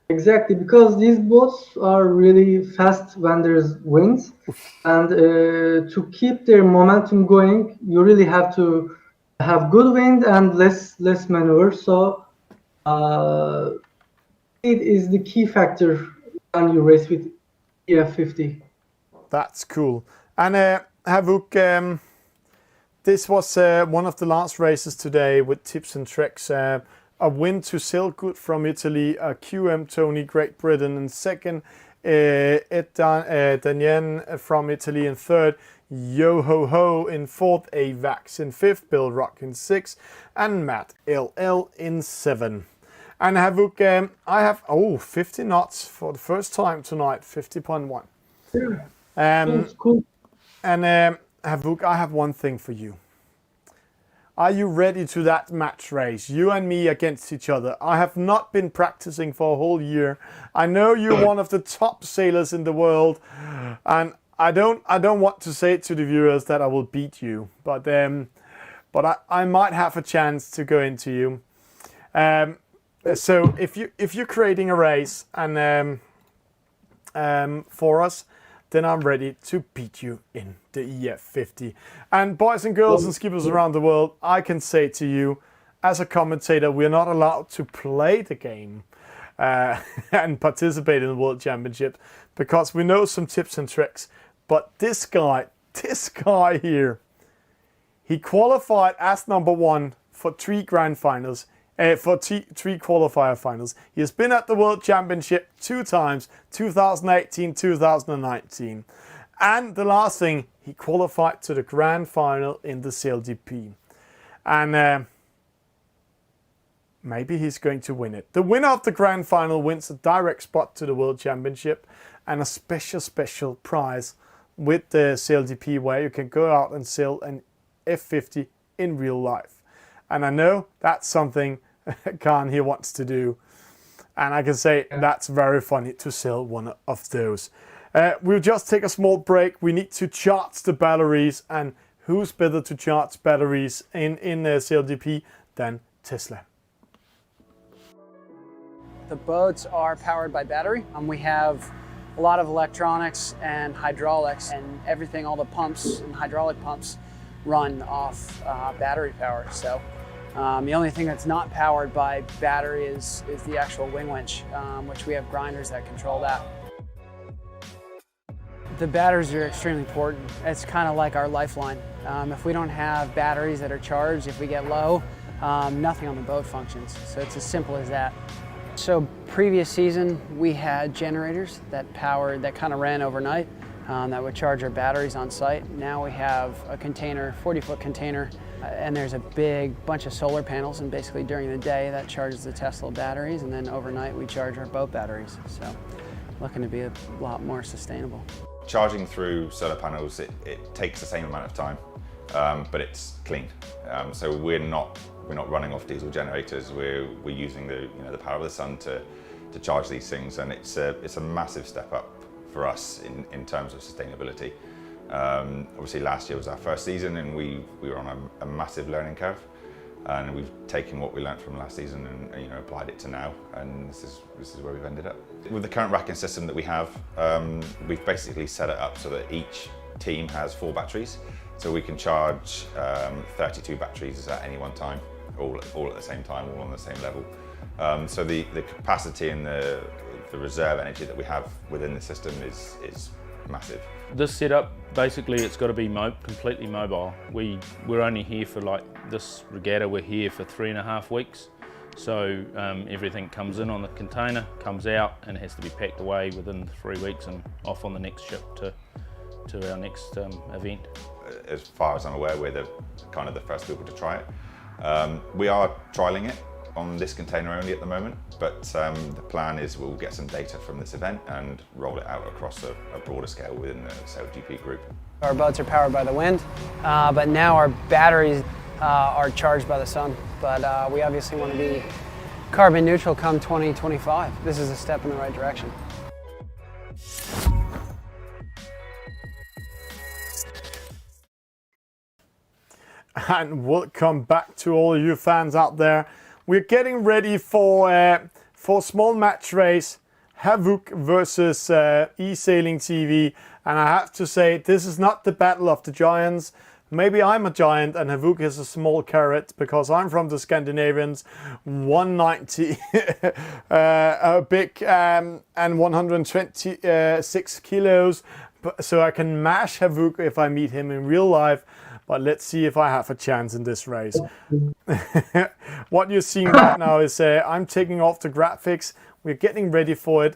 Exactly, because these boats are really fast when there's winds, and to keep their momentum going, you really have to have good wind and less maneuver. So speed is the key factor when you race with EF50. That's cool. And Havoc, this was one of the last races today with tips and tricks. A win to Sailgood from Italy, a QM Tony, Great Britain in second, Ed Danien from Italy in third, Yo Ho Ho in fourth, Avax in fifth, Bill Rock in sixth, and Matt LL in seven. And Havoc, I have 50 knots for the first time tonight, 50.1. It's cool. And Havoc, I have one thing for you. Are you ready to that match race? You and me against each other. I have not been practicing for a whole year. I know you're one of the top sailors in the world, and I don't want to say to the viewers that I will beat you, but I might have a chance to go into you. So if you're creating a race and for us, then I'm ready to beat you in the EF50. And boys and girls and skippers around the world, I can say to you, as a commentator, we're not allowed to play the game and participate in the World Championship because we know some tips and tricks. But this guy here, he qualified as number one for three grand finals. For three qualifier finals. He has been at the World Championship 2 times, 2018, 2019. And the last thing, he qualified to the grand final in the eSailGP. And maybe he's going to win it. The winner of the grand final wins a direct spot to the World Championship and a special prize with the eSailGP where you can go out and sail an F50 in real life. And I know that's something Khan here wants to do. And I can say that's very funny to sell one of those. We'll just take a small break. We need to charge the batteries. And who's better to charge batteries in eSailGP than Tesla? The boats are powered by battery. We have a lot of electronics and hydraulics and everything, all the pumps and hydraulic pumps run off battery power. So the only thing that's not powered by battery is the actual wing winch, which we have grinders that control that. The batteries are extremely important. It's kind of like our lifeline. If we don't have batteries that are charged, if we get low, nothing on the boat functions. So it's as simple as that. So previous season, we had generators that kind of ran overnight that would charge our batteries on site. Now we have a container, 40-foot container, and there's a big bunch of solar panels, and basically during the day that charges the Tesla batteries, and then overnight we charge our boat batteries. So looking to be a lot more sustainable. Charging through solar panels, it takes the same amount of time, but it's clean. So we're not running off diesel generators. We're using the power of the sun to charge these things, and it's a massive step up for us in terms of sustainability. Obviously last year was our first season, and we were on a massive learning curve, and we've taken what we learned from last season and applied it to now, and this is where we've ended up. With the current racking system that we have, we've basically set it up so that each team has 4 batteries, so we can charge 32 batteries at any one time, all at the same time, all on the same level. So the capacity and the reserve energy that we have within the system is massive. This setup, basically it's got to be completely mobile. We're only here for, like this regatta, we're here for 3.5 weeks. So everything comes in on the container, comes out, and has to be packed away within 3 weeks and off on the next ship to our next event. As far as I'm aware, we're the first people to try it. We are trialling it on this container only at the moment, but the plan is we'll get some data from this event and roll it out across a broader scale within the eSailGP group. Our boats are powered by the wind, but now our batteries are charged by the sun. But we obviously want to be carbon neutral come 2025. This is a step in the right direction. And welcome back to all you fans out there. We're getting ready for a small match race, Havoc versus eSailing TV. And I have to say, this is not the battle of the giants. Maybe I'm a giant and Havoc is a small carrot because I'm from the Scandinavians, 190 big and 126 kilos. So I can mash Havoc if I meet him in real life. But let's see if I have a chance in this race. What you're seeing right now is I'm taking off the graphics. We're getting ready for it.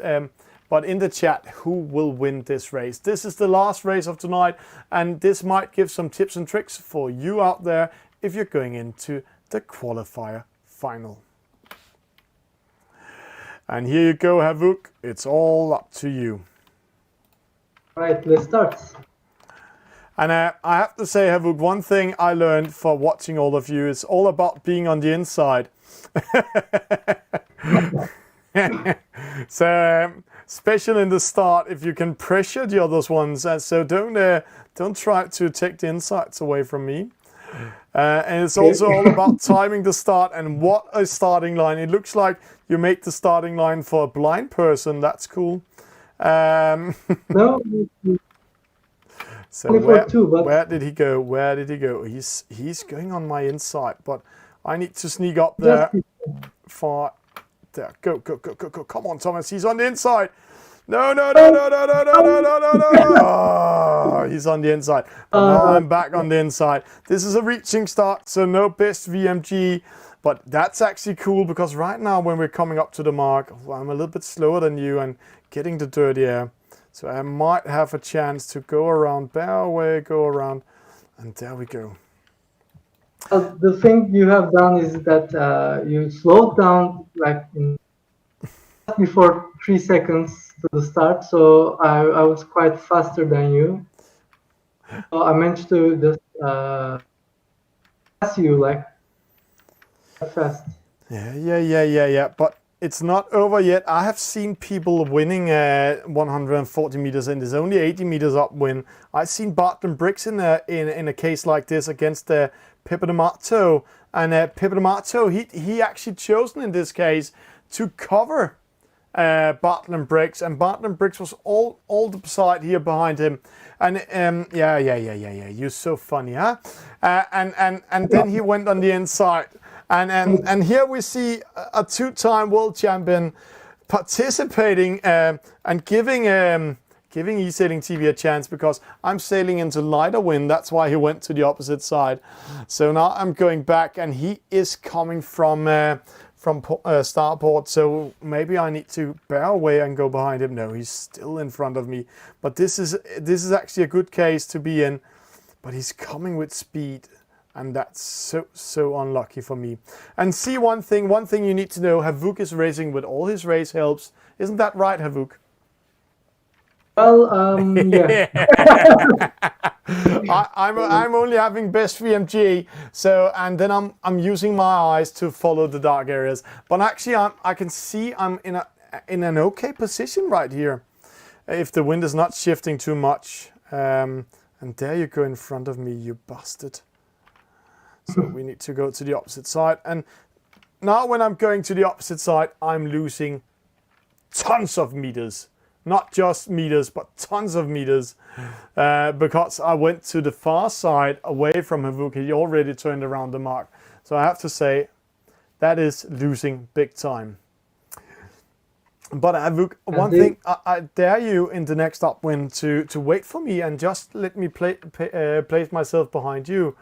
But in the chat, who will win this race? This is the last race of tonight, and this might give some tips and tricks for you out there if you're going into the qualifier final. And here you go, Havoc. It's all up to you. All right, let's start. And I have to say, Havoc, one thing I learned for watching all of you is all about being on the inside. So, especially in the start, if you can pressure the other ones, so don't try to take the insights away from me. And it's also all about timing the start and what a starting line. It looks like you made the starting line for a blind person. That's cool. No. So where did he go? Where did he go? He's going on my inside, but I need to sneak up there. For there, go! Come on, Thomas. He's on the inside. No! Oh, he's on the inside. But now I'm back on the inside. This is a reaching start, so no best VMG. But that's actually cool because right now when we're coming up to the mark, I'm a little bit slower than you and getting the dirty air. So I might have a chance to go around, bear away, go around, and there we go. The thing you have done is that you slowed down like before 3 seconds to the start, so I was quite faster than you. So I managed to just pass you like fast. Yeah. But it's not over yet. I have seen people winning 140 meters and there's only 80 meters upwind. I've seen Barton Briggs in a case like this against Pepe D'Amato. And Pepe D'Amato, he actually chosen in this case to cover Bartlett Briggs. And Bartlett Briggs was all the side here behind him. And yeah. You're so funny, huh? And then he went on the inside. And here we see a two-time world champion participating and giving eSailing TV a chance because I'm sailing into lighter wind. That's why he went to the opposite side. So now I'm going back, and he is coming from starboard. So maybe I need to bear away and go behind him. No, he's still in front of me. But this is actually a good case to be in. But he's coming with speed. And that's so unlucky for me. And see one thing you need to know, Havoc is racing with all his race helps. Isn't that right, Havoc? Well, yeah. I'm only having best VMG, so and then I'm using my eyes to follow the dark areas. But actually, I can see I'm in an okay position right here, if the wind is not shifting too much. And there you go in front of me, you bastard. So we need to go to the opposite side. And now when I'm going to the opposite side, I'm losing tons of meters. Not just meters, but tons of meters. Because I went to the far side away from Havoc. He already turned around the mark. So I have to say, that is losing big time. But Havoc, one thing, I dare you in the next upwind to wait for me and just let me place myself behind you.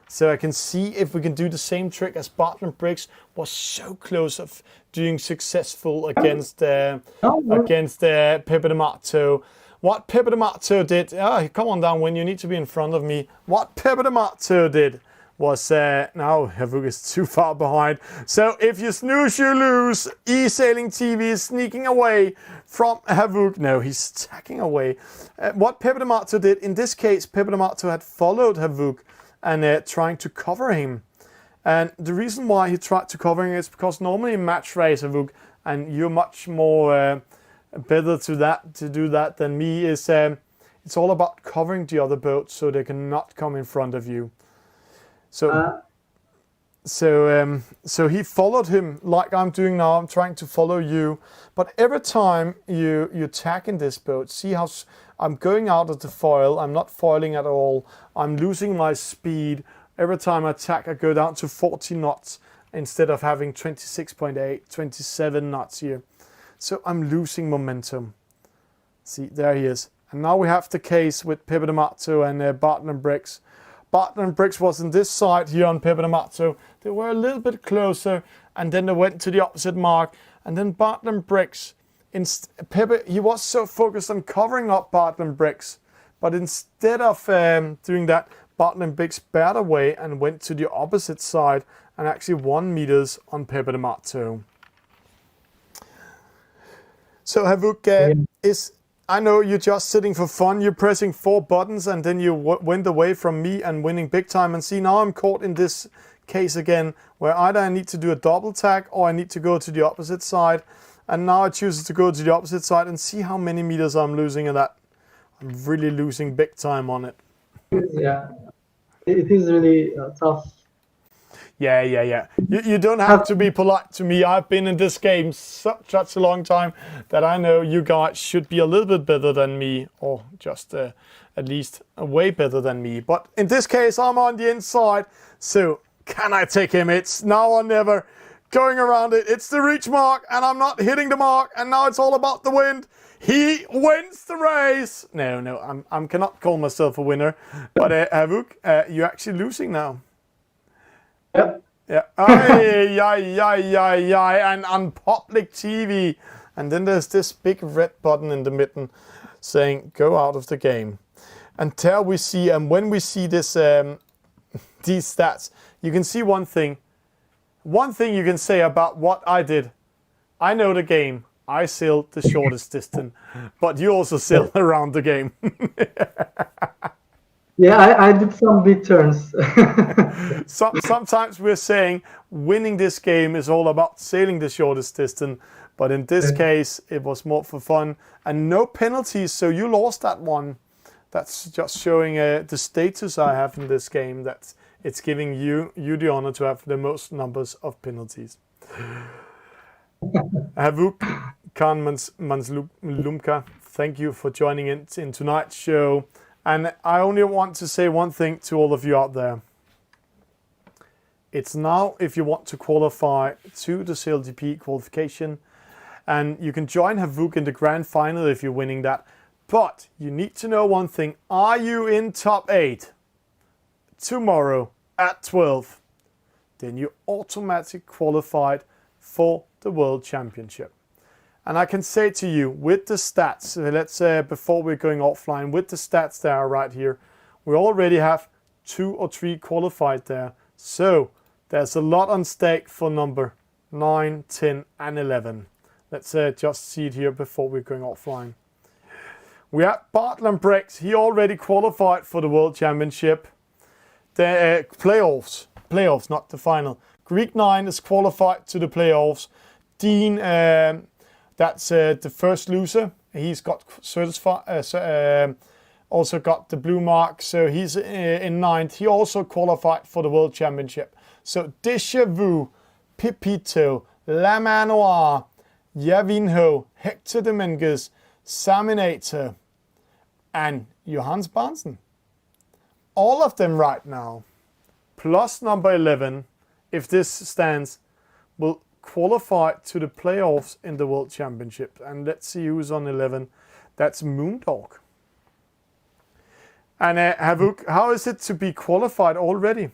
So I can see if we can do the same trick as Bartlett Briggs was so close of doing successful against Pepe D'Amato. What Pepe D'Amato did, come on downwind, you need to be in front of me. What Pepe D'Amato did was now Havoc is too far behind. So if you snooze, you lose. eSailing TV is sneaking away from Havoc. No, he's tacking away. What Pepe D'Amato did, in this case, Pepe D'Amato had followed Havoc and trying to cover him. And the reason why he tried to cover him is because normally in match race, Havoc, and you're much more better to do that than me, is it's all about covering the other boats so they cannot come in front of you. So he followed him like I'm doing now. I'm trying to follow you, but every time you tack in this boat, see how I'm going out of the foil. I'm not foiling at all. I'm losing my speed. Every time I tack, I go down to 40 knots instead of having 26.8, 27 knots here. So I'm losing momentum. See, there he is. And now we have the case with Pepe D'Amato and Barton and Briggs. Barton and Briggs was on this side here on Pepe D'Amato. They were a little bit closer, and then they went to the opposite mark. And then Barton and Briggs, Pepe, he was so focused on covering up Barton and Briggs, but instead of doing that, Barton and Briggs bared away and went to the opposite side and actually 1 meters on Pepe D'Amato. So Havoc is. I know you're just sitting for fun. You're pressing 4 buttons and then you went away from me and winning big time. And see, now I'm caught in this case again where either I need to do a double tack or I need to go to the opposite side. And now I choose to go to the opposite side and see how many meters I'm losing in that. I'm really losing big time on it. Yeah, it is really tough. Yeah. You don't have to be polite to me. I've been in this game such a long time that I know you guys should be a little bit better than me, or just at least way better than me. But in this case, I'm on the inside. So can I take him? It's now or never. Going around it. It's the reach mark, and I'm not hitting the mark. And now it's all about the wind. He wins the race. No, I cannot call myself a winner. But Havoc, you're actually losing now. Yep. Yeah. And on public TV. And then there's this big red button in the mitten saying, go out of the game. Until we see, and when we see this, these stats, you can see one thing. One thing you can say about what I did. I know the game. I sailed the shortest distance. But you also sailed around the game. Yeah, I did some big turns. Sometimes we're saying winning this game is all about sailing the shortest distance, but in this case it was more for fun and no penalties, so you lost that one. That's just showing the status I have in this game, that it's giving you the honor to have the most numbers of penalties. Havoc Khan Manslumka, thank you for joining in tonight's show. And I only want to say one thing to all of you out there. It's now if you want to qualify to the eSailGP qualification. And you can join Havoc in the grand final if you're winning that. But you need to know one thing. Are you in top 8 tomorrow at 12? Then you're automatically qualified for the World Championship. And I can say to you, with the stats, let's say before we're going offline, with the stats that are right here, we already have 2 or 3 qualified there. So there's a lot on stake for number 9, 10 and 11. Let's just see it here before we're going offline. We have Barton and Briggs. He already qualified for the World Championship. The playoffs, not the final. Greek 9 is qualified to the playoffs. Dean... that's the first loser. He's got certified, also got the blue mark, so he's in 9th. He also qualified for the World Championship. So Déjà Vu, Pepito, La Manoir, Yavinho, Hector Dominguez, Saminator, and Johannes Barnsen. All of them right now, plus number 11, if this stands, will qualify to the playoffs in the World Championship. And let's see who's on 11. That's Moondog. And Havoc, how is it to be qualified already?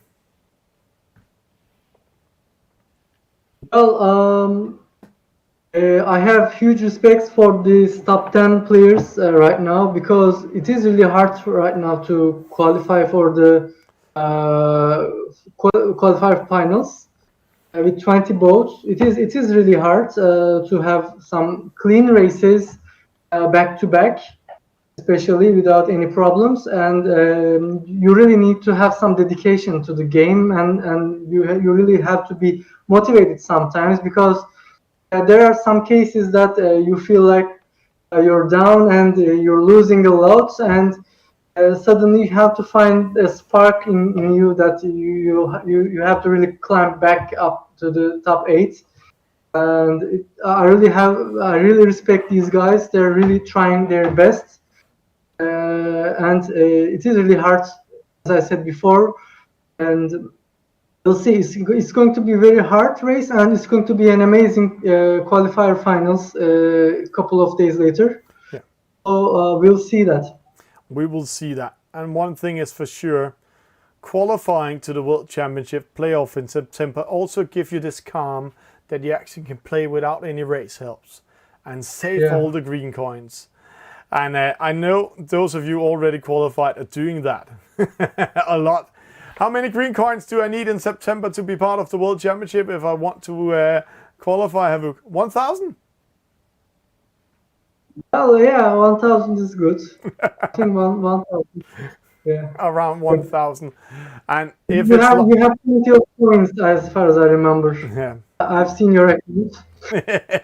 Well, I have huge respects for these top 10 players right now, because it is really hard right now to qualify for the qualifier finals with 20 boats. It is really hard to have some clean races back to back, especially without any problems, and you really need to have some dedication to the game, and you really have to be motivated sometimes, because there are some cases that you feel like you're down and you're losing a lot, and suddenly you have to find a spark in you that you have to really climb back up to the top 8. And I really respect these guys. They're really trying their best, and it is really hard, as I said before. And we'll see. It's going to be a very hard race, and it's going to be an amazing qualifier finals a couple of days later. Yeah. So we'll see that. We will see that. And one thing is for sure, qualifying to the World Championship playoff in September also gives you this calm that you actually can play without any race helps and save all the green coins. And I know those of you already qualified are doing that a lot. How many green coins do I need in September to be part of the World Championship if I want to qualify, Havoc? 1,000? Well, yeah, 1,000 is good. I think 1,000. Yeah. Around 1,000. And if you have plenty of coins, as far as I remember. Yeah. I've seen your account.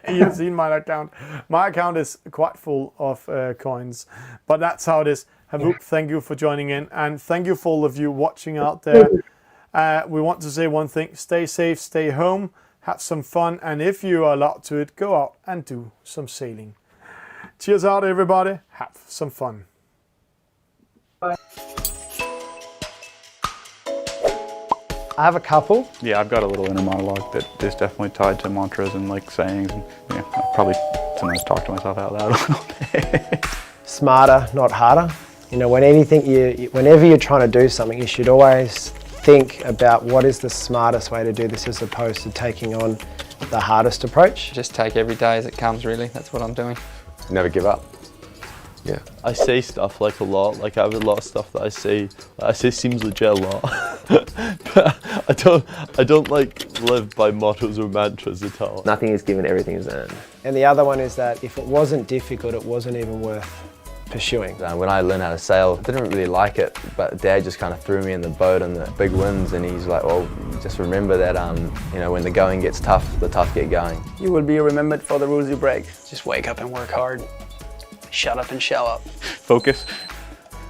You've seen my account. My account is quite full of coins, but that's how it is. Havoc, thank you for joining in, and thank you for all of you watching out there. We want to say one thing: stay safe, stay home, have some fun, and if you are allowed to it, go out and do some sailing. Cheers out, everybody. Have some fun. Bye. I have a couple. Yeah, I've got a little inner monologue that is definitely tied to mantras and like sayings, and yeah, I probably sometimes talk to myself out loud a little bit. Smarter, not harder. You know, whenever you're trying to do something, you should always think about what is the smartest way to do this, as opposed to taking on the hardest approach. Just take every day as it comes, really. That's what I'm doing. Never give up. Yeah. I say stuff like a lot, like I have a lot of stuff that I say seems legit a lot. But I don't like live by mottos or mantras at all. Nothing is given, everything is earned. And the other one is that if it wasn't difficult, it wasn't even worth pursuing. When I learned how to sail, I didn't really like it, but Dad just kind of threw me in the boat on the big winds, and he's like, well, just remember that, you know, when the going gets tough, the tough get going. You will be remembered for the rules you break. Just wake up and work hard. Shut up and show up. Focus.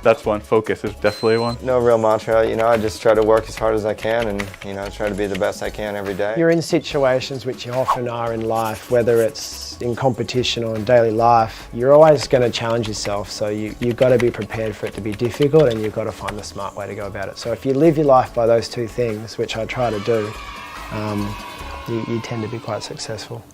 That's one. Focus is definitely one. No real mantra, you know, I just try to work as hard as I can and, you know, try to be the best I can every day. You're in situations which you often are in life, whether it's in competition or in daily life, you're always going to challenge yourself, so you've got to be prepared for it to be difficult, and you've got to find the smart way to go about it. So if you live your life by those two things, which I try to do, you tend to be quite successful.